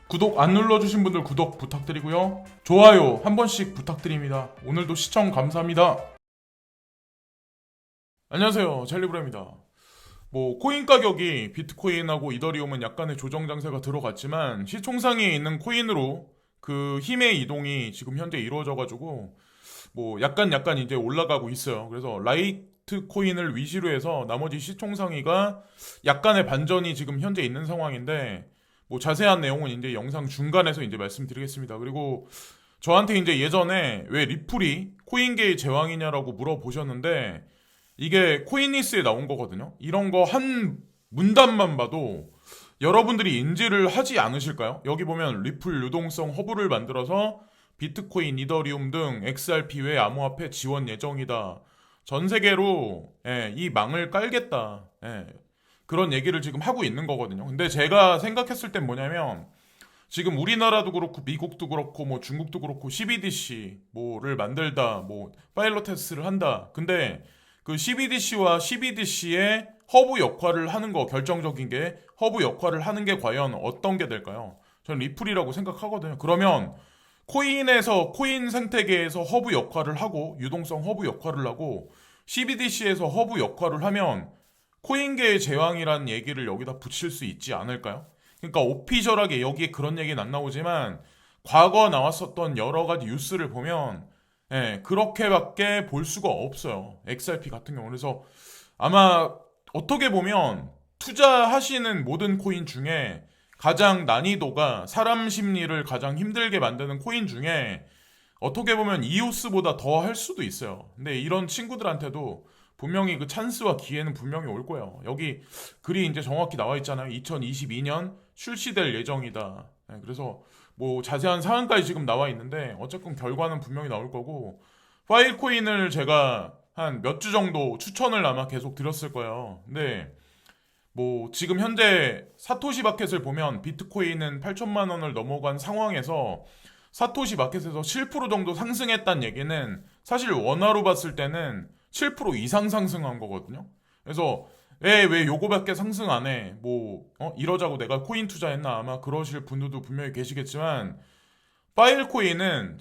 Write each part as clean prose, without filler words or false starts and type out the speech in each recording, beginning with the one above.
구독 안 눌러주신 분들 구독 부탁드리고요. 좋아요 한 번씩 부탁드립니다. 오늘도 시청 감사합니다. 안녕하세요, 젤리브레입니다. 코인 가격이 비트코인하고 이더리움은 약간의 조정 장세가 들어갔지만 시총상위에 있는 코인으로 그 힘의 이동이 지금 현재 이루어져가지고 약간 이제 올라가고 있어요. 그래서 라이트 코인을 위시로 해서 나머지 시총상위가 약간의 반전이 지금 현재 있는 상황인데 자세한 내용은 이제 영상 중간에서 이제 말씀드리겠습니다. 그리고 저한테 이제 예전에 왜 리플이 코인계의 제왕이냐라고 물어보셨는데 이게 코인리스에 나온 거거든요. 이런 거 한 문단만 봐도 여러분들이 인지를 하지 않으실까요? 여기 보면 리플 유동성 허브를 만들어서 비트코인, 이더리움 등 XRP 외 암호화폐 지원 예정이다. 전 세계로 이 망을 깔겠다. 그런 얘기를 지금 하고 있는 거거든요. 근데 제가 생각했을 땐 뭐냐면 지금 우리나라도 그렇고 미국도 그렇고 중국도 그렇고 CBDC를 만들다 파일럿 테스트를 한다. 근데 그 CBDC와 CBDC의 허브 역할을 하는 거 결정적인 게 허브 역할을 하는 게 과연 어떤 게 될까요? 저는 리플이라고 생각하거든요. 그러면 코인 생태계에서 허브 역할을 하고 유동성 허브 역할을 하고 CBDC에서 허브 역할을 하면 코인계의 제왕이라는 얘기를 여기다 붙일 수 있지 않을까요? 그러니까 오피셜하게 여기에 그런 얘기는 안 나오지만 과거 나왔었던 여러 가지 뉴스를 보면 그렇게밖에 볼 수가 없어요. XRP 같은 경우. 그래서 아마 어떻게 보면 투자하시는 모든 코인 중에 가장 난이도가 사람 심리를 가장 힘들게 만드는 코인 중에 어떻게 보면 이오스보다 더 할 수도 있어요. 근데 이런 친구들한테도 분명히 그 찬스와 기회는 분명히 올 거예요. 여기 글이 이제 정확히 나와 있잖아요. 2022년 출시될 예정이다. 그래서 자세한 사항까지 지금 나와 있는데 어쨌건 결과는 분명히 나올 거고 파일 코인을 제가 한 몇 주 정도 추천을 아마 계속 드렸을 거예요. 근데 지금 현재 사토시 마켓을 보면 비트코인은 8천만 원을 넘어간 상황에서 사토시 마켓에서 7% 정도 상승했다는 얘기는 사실 원화로 봤을 때는 7% 이상 상승한 거거든요. 그래서 왜 요거밖에 상승 안 해? 이러자고 내가 코인 투자했나? 아마 그러실 분들도 분명히 계시겠지만 파일 코인을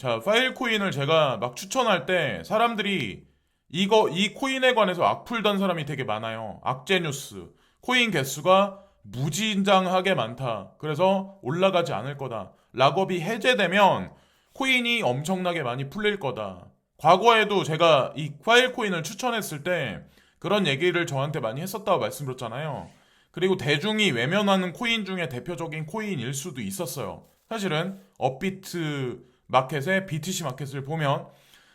제가 막 추천할 때 사람들이 이 코인에 관해서 악플 단 사람이 되게 많아요. 악재 뉴스. 코인 개수가 무진장하게 많다. 그래서 올라가지 않을 거다. 락업이 해제되면 코인이 엄청나게 많이 풀릴 거다. 과거에도 제가 이 파일 코인을 추천했을 때 그런 얘기를 저한테 많이 했었다고 말씀드렸잖아요. 그리고 대중이 외면하는 코인 중에 대표적인 코인일 수도 있었어요. 사실은 업비트 마켓의 BTC 마켓을 보면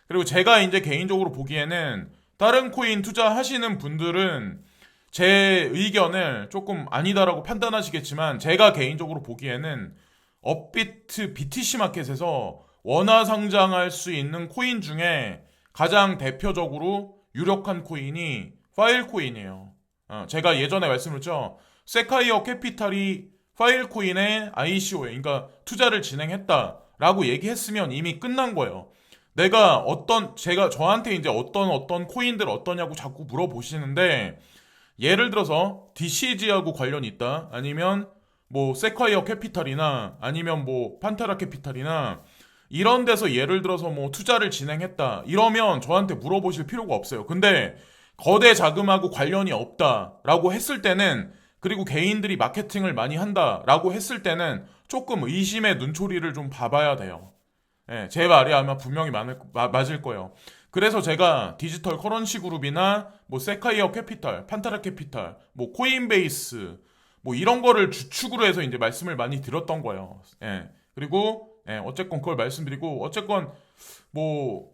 그리고 제가 이제 개인적으로 보기에는 다른 코인 투자하시는 분들은 제 의견을 조금 아니다라고 판단하시겠지만 제가 개인적으로 보기에는 업비트 BTC 마켓에서 원화 상장할 수 있는 코인 중에 가장 대표적으로 유력한 코인이 파일 코인이에요. 제가 예전에 말씀드렸죠. 세카이어 캐피탈이 파일 코인의 ICO에 그러니까 투자를 진행했다라고 얘기했으면 이미 끝난 거예요. 제가 저한테 이제 어떤 코인들 어떠냐고 자꾸 물어보시는데 예를 들어서 DCG하고 관련이 있다. 아니면 세콰이어 캐피탈이나 아니면 판테라 캐피탈이나 이런 데서 예를 들어서 투자를 진행했다. 이러면 저한테 물어보실 필요가 없어요. 근데 거대 자금하고 관련이 없다라고 했을 때는 그리고 개인들이 마케팅을 많이 한다라고 했을 때는 조금 의심의 눈초리를 좀 봐봐야 돼요. 제 말이 아마 분명히 맞을 거예요. 그래서 제가 디지털 커런시 그룹이나 세카이어 캐피탈, 판타라 캐피탈, 코인베이스 이런 거를 주축으로 해서 이제 말씀을 많이 드렸던 거예요. 그리고 어쨌건 그걸 말씀드리고 어쨌건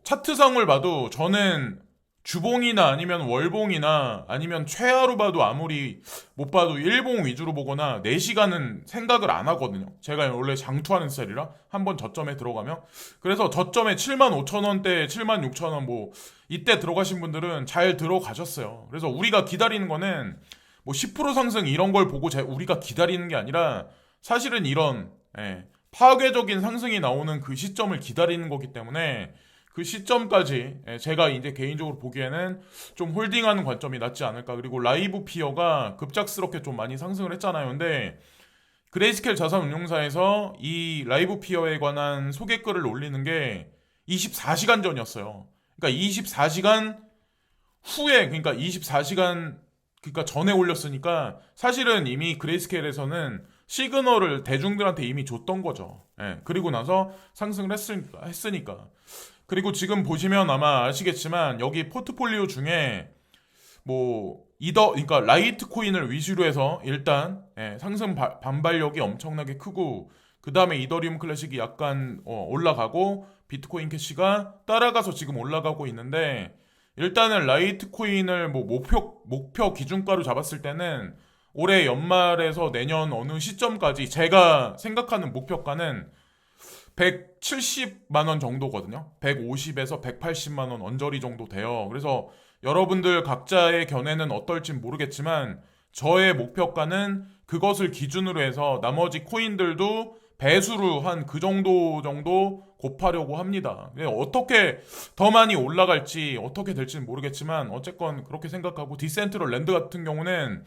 차트상을 봐도 저는 주봉이나 아니면 월봉이나 아니면 최하로 봐도 아무리 못 봐도 일봉 위주로 보거나 4시간은 생각을 안 하거든요. 제가 원래 장투하는 스타일이라 한번 저점에 들어가면 그래서 저점에 75,000원대 76,000원 이때 들어가신 분들은 잘 들어가셨어요. 그래서 우리가 기다리는 거는 10% 상승 이런 걸 보고 우리가 기다리는 게 아니라 사실은 이런 파괴적인 상승이 나오는 그 시점을 기다리는 거기 때문에 그 시점까지 제가 이제 개인적으로 보기에는 좀 홀딩하는 관점이 낫지 않을까. 그리고 라이브 피어가 급작스럽게 좀 많이 상승을 했잖아요. 근데 그레이스케일 자산운용사에서 이 라이브 피어에 관한 소개글을 올리는 게 24시간 전이었어요. 그러니까 24시간 후에, 그러니까 24시간 그러니까 전에 올렸으니까 사실은 이미 그레이스케일에서는 시그널을 대중들한테 이미 줬던 거죠. 예, 그리고 나서 상승을 했으니까. 그리고 지금 보시면 아마 아시겠지만 여기 포트폴리오 중에 뭐 그러니까 라이트 코인을 위주로 해서 일단 상승 반발력이 엄청나게 크고 그 다음에 이더리움 클래식이 약간 올라가고 비트코인 캐시가 따라가서 지금 올라가고 있는데 일단은 라이트 코인을 뭐 목표 기준가로 잡았을 때는 올해 연말에서 내년 어느 시점까지 제가 생각하는 목표가는 170만 원 정도거든요. 150에서 180만 원 언저리 정도 돼요. 그래서 여러분들 각자의 견해는 어떨진 모르겠지만 저의 목표가는 그것을 기준으로 해서 나머지 코인들도 배수로 한 그 정도 곱하려고 합니다. 어떻게 더 많이 올라갈지 어떻게 될지는 모르겠지만 어쨌건 그렇게 생각하고 디센트럴 랜드 같은 경우는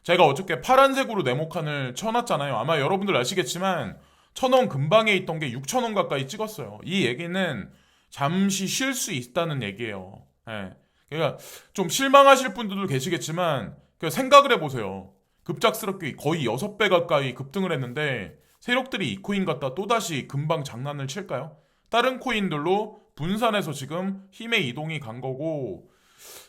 제가 어저께 파란색으로 네모칸을 쳐놨잖아요. 아마 여러분들 아시겠지만 1,000원 근방에 있던 게 6,000원 가까이 찍었어요. 이 얘기는 잠시 쉴 수 있다는 얘기예요. 예. 그러니까 좀 실망하실 분들도 계시겠지만 생각을 해보세요. 급작스럽게 거의 6배 가까이 급등을 했는데 세력들이 이 코인 갖다 또다시 금방 장난을 칠까요? 다른 코인들로 분산해서 지금 힘의 이동이 간 거고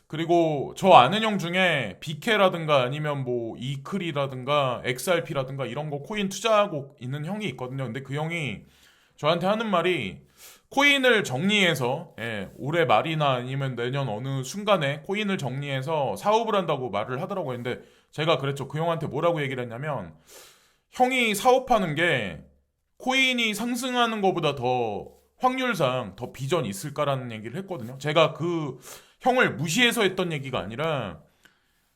그리고 저 아는 형 중에 BK라든가 아니면 뭐 이클이라든가 XRP라든가 이런 거 코인 투자하고 있는 형이 있거든요. 근데 그 형이 저한테 하는 말이 코인을 정리해서 올해 말이나 아니면 내년 어느 순간에 코인을 정리해서 사업을 한다고 말을 하더라고요. 근데 제가 그랬죠. 그 형한테 뭐라고 얘기를 했냐면 형이 사업하는 게 코인이 상승하는 것보다 더 확률상 더 비전이 있을까라는 얘기를 했거든요. 제가 그 형을 무시해서 했던 얘기가 아니라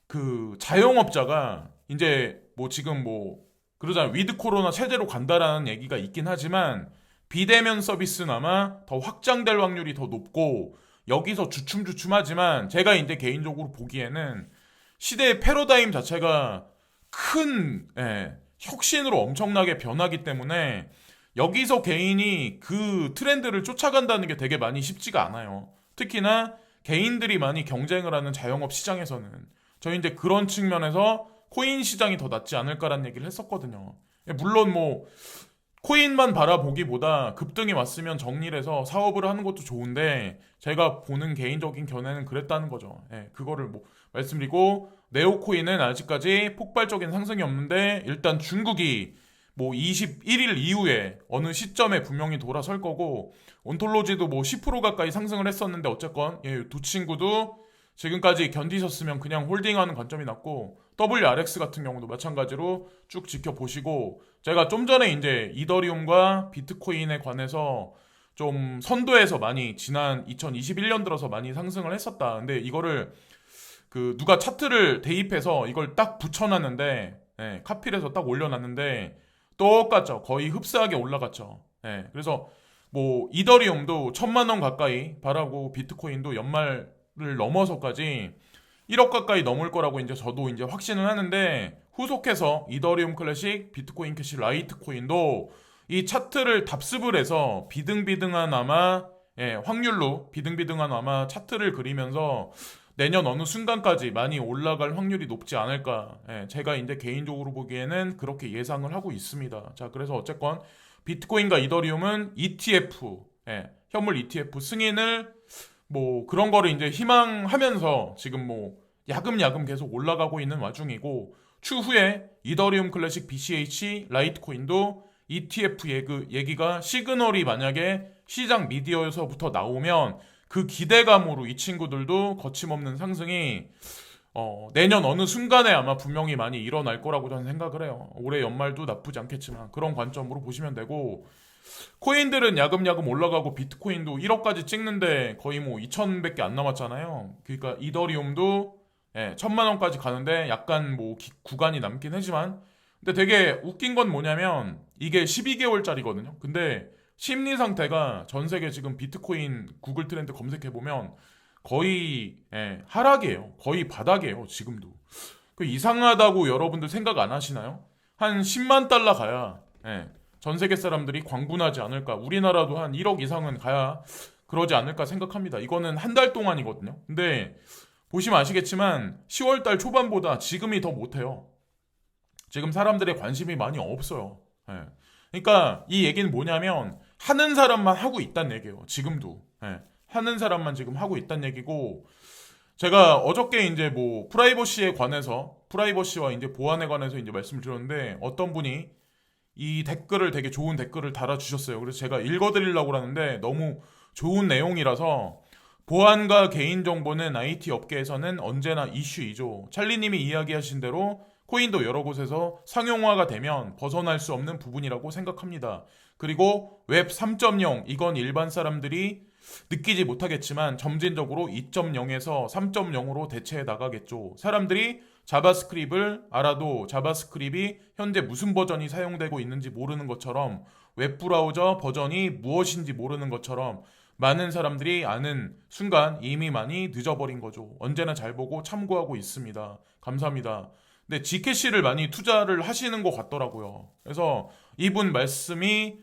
그 자영업자가 이제 뭐 지금 뭐 그러잖아요. 위드 코로나 체제로 간다라는 얘기가 있긴 하지만 비대면 서비스는 아마 더 확장될 확률이 더 높고 여기서 주춤주춤하지만 제가 이제 개인적으로 보기에는 시대의 패러다임 자체가 큰 혁신으로 엄청나게 변하기 때문에 여기서 개인이 그 트렌드를 쫓아간다는 게 되게 많이 쉽지가 않아요. 특히나 개인들이 많이 경쟁을 하는 자영업 시장에서는 저희 이제 그런 측면에서 코인 시장이 더 낫지 않을까라는 얘기를 했었거든요. 물론 뭐 코인만 바라보기보다 급등이 왔으면 정리를 해서 사업을 하는 것도 좋은데 제가 보는 개인적인 견해는 그랬다는 거죠. 그거를 뭐 말씀드리고 네오코인은 아직까지 폭발적인 상승이 없는데 일단 중국이 뭐 21일 이후에 어느 시점에 분명히 돌아설 거고 온톨로지도 뭐 10% 가까이 상승을 했었는데 어쨌건 두 친구도 지금까지 견디셨으면 그냥 홀딩하는 관점이 낫고 WRX 같은 경우도 마찬가지로 쭉 지켜보시고 제가 좀 전에 이제 이더리움과 비트코인에 관해서 좀 선도해서 많이 지난 2021년 들어서 많이 상승을 했었다. 근데 이거를 그 누가 차트를 대입해서 이걸 딱 붙여놨는데 카필해서 딱 올려놨는데 똑같죠. 거의 흡사하게 올라갔죠. 그래서 뭐 이더리움도 1,000만 원 가까이 바라고 비트코인도 연말을 넘어서까지 1억 가까이 넘을 거라고 이제 저도 이제 확신을 하는데 후속해서 이더리움 클래식, 비트코인 캐시, 라이트 코인도 이 차트를 답습을 해서 비등비등한 아마 확률로 비등비등한 아마 차트를 그리면서 내년 어느 순간까지 많이 올라갈 확률이 높지 않을까. 제가 이제 개인적으로 보기에는 그렇게 예상을 하고 있습니다. 자, 그래서 어쨌건 비트코인과 이더리움은 ETF, 현물 ETF 승인을 뭐 그런 거를 이제 희망하면서 지금 뭐 야금야금 계속 올라가고 있는 와중이고 추후에 이더리움 클래식 BCH 라이트코인도 ETF 얘기가 시그널이 만약에 시장 미디어에서부터 나오면 그 기대감으로 이 친구들도 거침없는 상승이 내년 어느 순간에 아마 분명히 많이 일어날 거라고 저는 생각을 해요. 올해 연말도 나쁘지 않겠지만 그런 관점으로 보시면 되고 코인들은 야금야금 올라가고 비트코인도 1억까지 찍는데 거의 뭐 2천밖에 안 남았잖아요. 그러니까 이더리움도 1,000만 원까지 가는데 약간 뭐 구간이 남긴 하지만 근데 되게 웃긴 건 뭐냐면 이게 12개월짜리거든요. 근데 심리 상태가 전 세계 지금 비트코인 구글 트렌드 검색해보면 거의 하락이에요. 거의 바닥이에요. 지금도. 그 이상하다고 여러분들 생각 안 하시나요? 한 10만 달러 가야 전 세계 사람들이 광분하지 않을까. 우리나라도 한 1억 이상은 가야 그러지 않을까 생각합니다. 이거는 한 달 동안이거든요. 근데 보시면 아시겠지만 10월 달 초반보다 지금이 더 못해요. 지금 사람들의 관심이 많이 없어요. 그러니까 이 얘기는 뭐냐면 하는 사람만 하고 있다는 얘기예요. 지금도. 하는 사람만 지금 하고 있다는 얘기고, 제가 어저께 이제 뭐 프라이버시에 관해서, 프라이버시와 이제 보안에 관해서 이제 말씀을 드렸는데, 어떤 분이 이 댓글을, 되게 좋은 댓글을 달아주셨어요. 그래서 제가 읽어드리려고 하는데 너무 좋은 내용이라서. 보안과 개인정보는 IT 업계에서는 언제나 이슈이죠. 찰리님이 이야기하신 대로 코인도 여러 곳에서 상용화가 되면 벗어날 수 없는 부분이라고 생각합니다. 그리고 웹 3.0, 이건 일반 사람들이 느끼지 못하겠지만 점진적으로 2.0에서 3.0으로 대체해 나가겠죠. 사람들이 자바스크립트를 알아도 자바스크립트이 현재 무슨 버전이 사용되고 있는지 모르는 것처럼, 웹브라우저 버전이 무엇인지 모르는 것처럼 많은 사람들이 아는 순간 이미 많이 늦어버린 거죠. 언제나 잘 보고 참고하고 있습니다. 감사합니다. 근데 G캐시를 많이 투자를 하시는 것 같더라고요. 그래서 이분 말씀이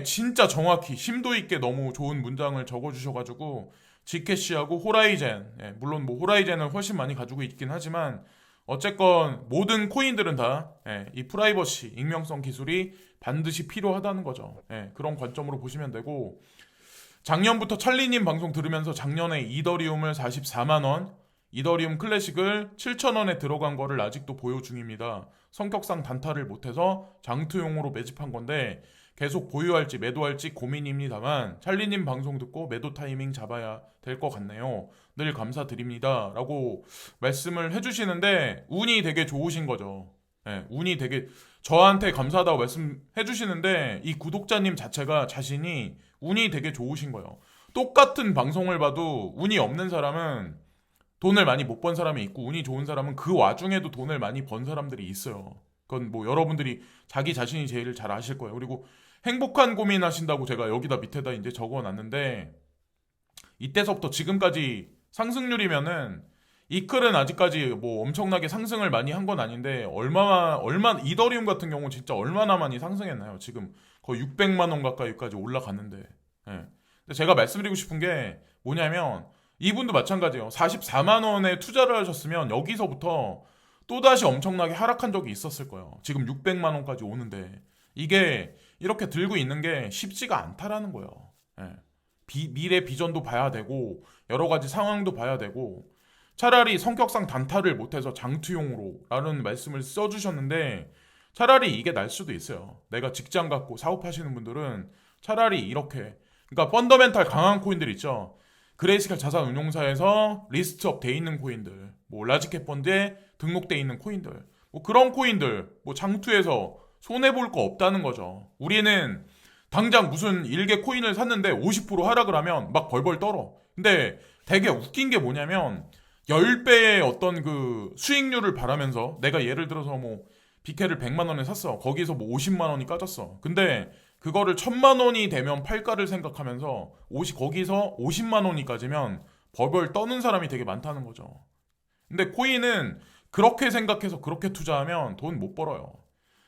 진짜 정확히 심도 있게 너무 좋은 문장을 적어주셔가지고, G캐시하고 호라이젠, 물론 뭐 호라이젠은 훨씬 많이 가지고 있긴 하지만 어쨌건 모든 코인들은 다 이 프라이버시, 익명성 기술이 반드시 필요하다는 거죠. 그런 관점으로 보시면 되고, 작년부터 찰리님 방송 들으면서 작년에 이더리움을 44만원, 이더리움 클래식을 7,000원에 들어간 거를 아직도 보유 중입니다. 성격상 단타를 못해서 장투용으로 매집한 건데 계속 보유할지 매도할지 고민입니다만 찰리님 방송 듣고 매도 타이밍 잡아야 될 것 같네요. 늘 감사드립니다. 라고 말씀을 해주시는데, 운이 되게 좋으신 거죠. 운이 되게, 저한테 감사하다고 말씀해 주시는데 이 구독자님 자체가 자신이 운이 되게 좋으신 거예요. 똑같은 방송을 봐도 운이 없는 사람은 돈을 많이 못 번 사람이 있고, 운이 좋은 사람은 그 와중에도 돈을 많이 번 사람들이 있어요. 그건 뭐 여러분들이 자기 자신이 제일 잘 아실 거예요. 그리고 행복한 고민 하신다고 제가 여기다 밑에다 이제 적어놨는데, 이때서부터 지금까지 상승률이면은, 이클은 아직까지 뭐 엄청나게 상승을 많이 한 건 아닌데 얼마 이더리움 같은 경우 진짜 얼마나 많이 상승했나요? 지금 거의 600만 원 가까이까지 올라갔는데. 근데 제가 말씀드리고 싶은 게 뭐냐면, 이분도 마찬가지예요. 44만 원에 투자를 하셨으면 여기서부터 또다시 엄청나게 하락한 적이 있었을 거예요. 지금 600만 원까지 오는데 이게 이렇게 들고 있는 게 쉽지가 않다라는 거예요. 미래 비전도 봐야 되고 여러 가지 상황도 봐야 되고, 차라리 성격상 단타를 못해서 장투용으로 라는 말씀을 써주셨는데, 차라리 이게 날 수도 있어요. 내가 직장 갖고 사업하시는 분들은 차라리 이렇게, 그러니까 펀더멘탈 강한 코인들 있죠. 그레이스켈 자산운용사에서 리스트업 돼 있는 코인들, 뭐 라지캡 펀드에 등록돼 있는 코인들, 뭐 그런 코인들 뭐 장투해서 손해 볼 거 없다는 거죠. 우리는 당장 무슨 일개 코인을 샀는데 50% 하락을 하면 막 벌벌 떨어. 근데 되게 웃긴 게 뭐냐면 10배의 어떤 그 수익률을 바라면서, 내가 예를 들어서 뭐 비케를 100만 원에 샀어. 거기서 뭐 50만 원이 까졌어. 근데 그거를 1000만 원이 되면 팔까를 생각하면서 거기서 50만 원이 까지면 벌벌 떠는 사람이 되게 많다는 거죠. 근데 코인은 그렇게 생각해서 그렇게 투자하면 돈 못 벌어요.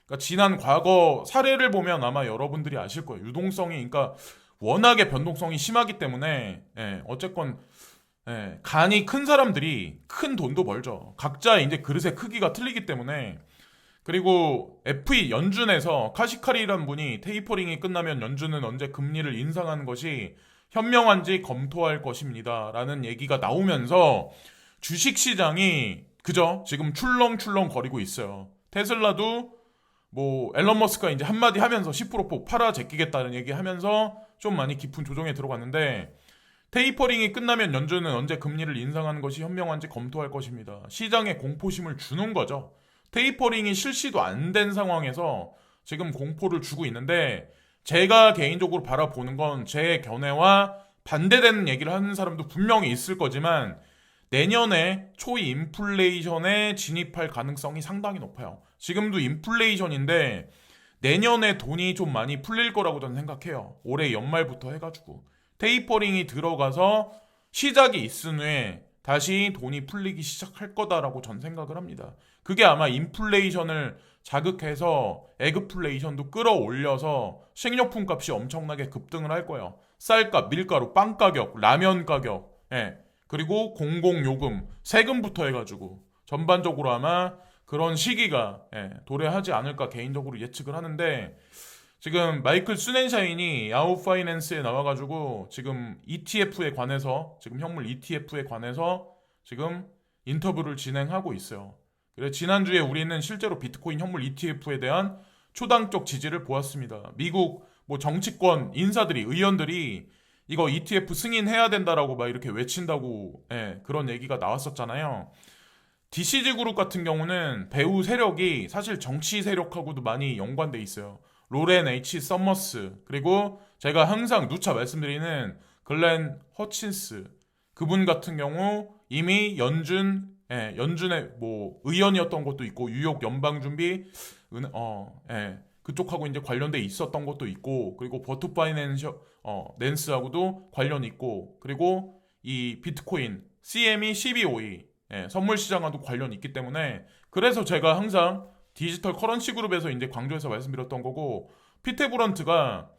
그러니까 지난 과거 사례를 보면 아마 여러분들이 아실 거예요. 유동성이, 그러니까 워낙에 변동성이 심하기 때문에 어쨌건 간이 큰 사람들이 큰 돈도 벌죠. 각자 이제 그릇의 크기가 틀리기 때문에. 그리고 FE 연준에서 카시카리라는 분이 테이퍼링이 끝나면 연준은 언제 금리를 인상하는 것이 현명한지 검토할 것입니다 라는 얘기가 나오면서 주식시장이 그죠? 지금 출렁출렁 거리고 있어요. 테슬라도 뭐 앨런 머스크가 이제 한마디 하면서 10% 팔아 제끼겠다는 얘기 하면서 좀 많이 깊은 조정에 들어갔는데, 테이퍼링이 끝나면 연준은 언제 금리를 인상하는 것이 현명한지 검토할 것입니다. 시장에 공포심을 주는 거죠. 테이퍼링이 실시도 안 된 상황에서 지금 공포를 주고 있는데, 제가 개인적으로 바라보는 건 제 견해와 반대되는 얘기를 하는 사람도 분명히 있을 거지만, 내년에 초인플레이션에 진입할 가능성이 상당히 높아요. 지금도 인플레이션인데 내년에 돈이 좀 많이 풀릴 거라고 저는 생각해요. 올해 연말부터 해가지고 테이퍼링이 들어가서 시작이 있은 후에 다시 돈이 풀리기 시작할 거다라고 전 생각을 합니다. 그게 아마 인플레이션을 자극해서 에그플레이션도 끌어올려서 식료품 값이 엄청나게 급등을 할 거예요. 쌀값, 밀가루, 빵 가격, 라면 가격, 예. 그리고 공공요금, 세금부터 해가지고 전반적으로 아마 그런 시기가 도래하지 않을까 개인적으로 예측을 하는데, 지금 마이클 수넨샤인이 야후 파이낸스에 나와가지고 지금 ETF에 관해서, 지금 현물 ETF에 관해서 지금 인터뷰를 진행하고 있어요. 그래, 지난주에 우리는 실제로 비트코인 현물 ETF에 대한 초당적 지지를 보았습니다. 미국 뭐 정치권 인사들이, 의원들이 이거 ETF 승인해야 된다라고 막 이렇게 외친다고, 그런 얘기가 나왔었잖아요. DCG 그룹 같은 경우는 배우 세력이 사실 정치 세력하고도 많이 연관돼 있어요. 로렌 H. 서머스, 그리고 제가 항상 누차 말씀드리는 글렌 허친스, 그분 같은 경우 이미 연준의 뭐 의원이었던 것도 있고, 뉴욕 연방준비 그쪽하고 이제 관련돼 있었던 것도 있고, 그리고 버트 파이낸셜 낸스하고도 관련 있고, 그리고 이 비트코인 CME 1252 선물 시장과도 관련이 있기 때문에, 그래서 제가 항상 디지털 커런시 그룹에서 이제 강조해서 말씀드렸던 거고, 피테 브런트가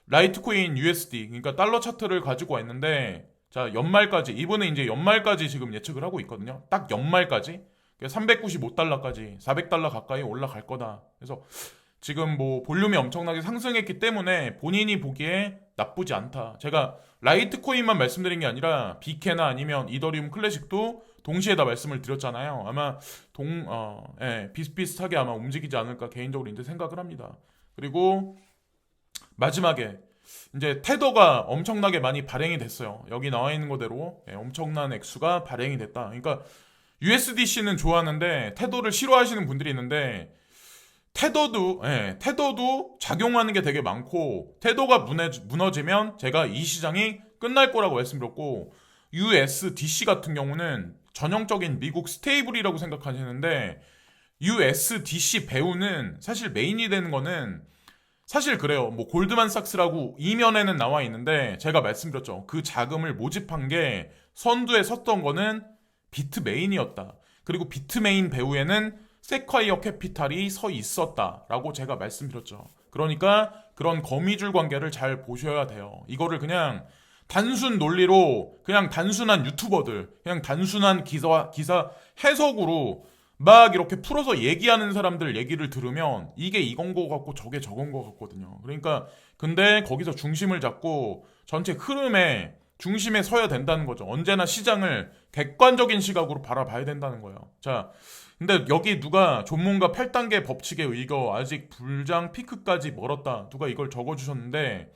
라이트코인 USD, 그러니까 달러 차트를 가지고 왔는데, 자, 연말까지, 이번에 이제 연말까지 지금 예측을 하고 있거든요. 딱 연말까지 395달러까지 400달러 가까이 올라갈 거다. 그래서 지금 뭐 볼륨이 엄청나게 상승했기 때문에 본인이 보기에 나쁘지 않다. 제가 라이트코인만 말씀드린 게 아니라 비케나 아니면 이더리움 클래식도 동시에 다 말씀을 드렸잖아요. 아마 비슷비슷하게 아마 움직이지 않을까 개인적으로 이제 생각을 합니다. 그리고 마지막에 이제 테더가 엄청나게 많이 발행이 됐어요. 여기 나와 있는 거대로 엄청난 액수가 발행이 됐다. 그러니까 USDC는 좋아하는데 테더를 싫어하시는 분들이 있는데, 테더도 작용하는 게 되게 많고, 테더가 무너지면 제가 이 시장이 끝날 거라고 말씀드렸고, USDC 같은 경우는 전형적인 미국 스테이블이라고 생각하시는데, USDC 배우는 사실 메인이 되는 거는 사실 그래요. 뭐 골드만삭스라고 이면에는 나와 있는데, 제가 말씀드렸죠. 그 자금을 모집한 게 선두에 섰던 거는 비트메인이었다. 그리고 비트메인 배후에는 세콰이어 캐피탈이 서 있었다라고 제가 말씀드렸죠. 그러니까 그런 거미줄 관계를 잘 보셔야 돼요. 이거를 그냥 단순 논리로, 그냥 단순한 유튜버들, 그냥 단순한 기사 해석으로 막 이렇게 풀어서 얘기하는 사람들 얘기를 들으면 이게 이건 거 같고 저게 저건 거 같거든요. 그러니까 근데 거기서 중심을 잡고 전체 흐름의 중심에 서야 된다는 거죠. 언제나 시장을 객관적인 시각으로 바라봐야 된다는 거예요. 자, 근데 여기 누가 전문가 8단계 법칙에 의거 아직 불장 피크까지 멀었다, 누가 이걸 적어주셨는데,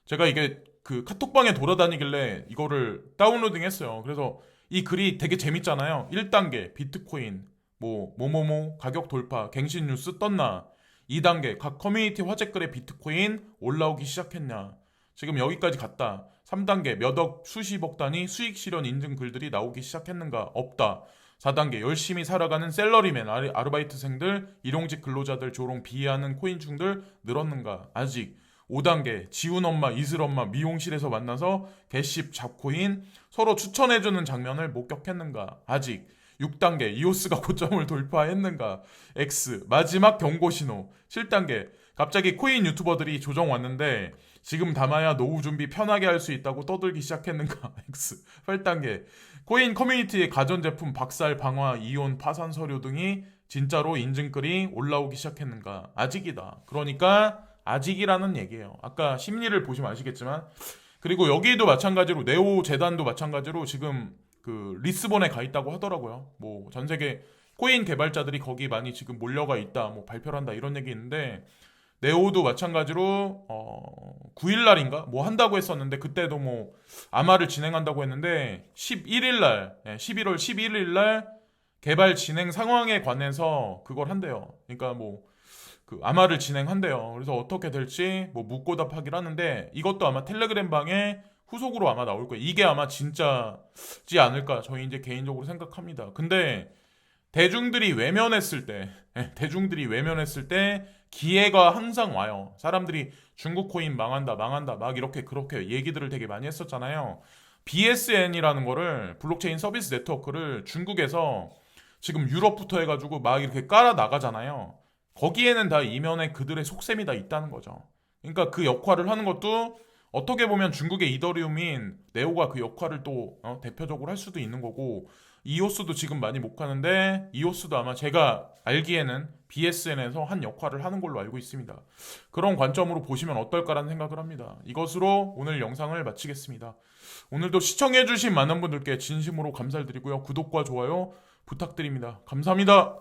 제가 이게 그 카톡방에 돌아다니길래 이거를 다운로딩 했어요. 그래서 이 글이 되게 재밌잖아요. 1단계 비트코인 뭐뭐뭐 가격 돌파, 갱신 뉴스 떴나. 2단계 각 커뮤니티 화제글에 비트코인 올라오기 시작했냐. 지금 여기까지 갔다. 3단계 몇억 수십억 단위 수익 실현 인증 글들이 나오기 시작했는가. 없다. 4단계 열심히 살아가는 셀러리맨, 아르바이트생들, 일용직 근로자들 조롱 비하하는 코인충들 늘었는가. 아직. 5단계 지훈 엄마, 이슬 엄마 미용실에서 만나서 개씹 잡코인 서로 추천해주는 장면을 목격했는가. 아직. 6단계 이오스가 고점을 돌파했는가. X. 마지막 경고 신호. 7단계 갑자기 코인 유튜버들이 조정 왔는데 지금 담아야 노후 준비 편하게 할 수 있다고 떠들기 시작했는가. X. 8단계 코인 커뮤니티의 가전제품 박살, 방화, 이혼, 파산 서류 등이 진짜로 인증글이 올라오기 시작했는가. 아직이다. 그러니까 아직이라는 얘기예요. 아까 심리를 보시면 아시겠지만, 그리고 여기도 마찬가지로 네오 재단도 마찬가지로 지금 그 리스본에 가 있다고 하더라고요. 뭐 전 세계 코인 개발자들이 거기 많이 지금 몰려가 있다, 뭐 발표를 한다, 이런 얘기 있는데, 네오도 마찬가지로 9일날인가 뭐 한다고 했었는데, 그때도 뭐 아마를 진행한다고 했는데 11일날 11월 11일날 개발 진행 상황에 관해서 그걸 한대요. 그러니까 뭐 그 아마를 진행한대요. 그래서 어떻게 될지 뭐 묻고 답하기를 하는데, 이것도 아마 텔레그램 방에 후속으로 아마 나올 거예요. 이게 아마 진짜지 않을까 저희 이제 개인적으로 생각합니다. 근데 대중들이 외면했을 때 기회가 항상 와요. 사람들이 중국 코인 망한다 막 이렇게 그렇게 얘기들을 되게 많이 했었잖아요. BSN이라는 거를, 블록체인 서비스 네트워크를 중국에서 지금 유럽부터 해가지고 막 이렇게 깔아 나가잖아요. 거기에는 다 이면에 그들의 속셈이 다 있다는 거죠. 그러니까 그 역할을 하는 것도 어떻게 보면 중국의 이더리움인 네오가 그 역할을 또 대표적으로 할 수도 있는 거고, 이오스도 지금 많이 못 가는데 이오스도 아마 제가 알기에는 BSN에서 한 역할을 하는 걸로 알고 있습니다. 그런 관점으로 보시면 어떨까라는 생각을 합니다. 이것으로 오늘 영상을 마치겠습니다. 오늘도 시청해주신 많은 분들께 진심으로 감사드리고요. 구독과 좋아요 부탁드립니다. 감사합니다.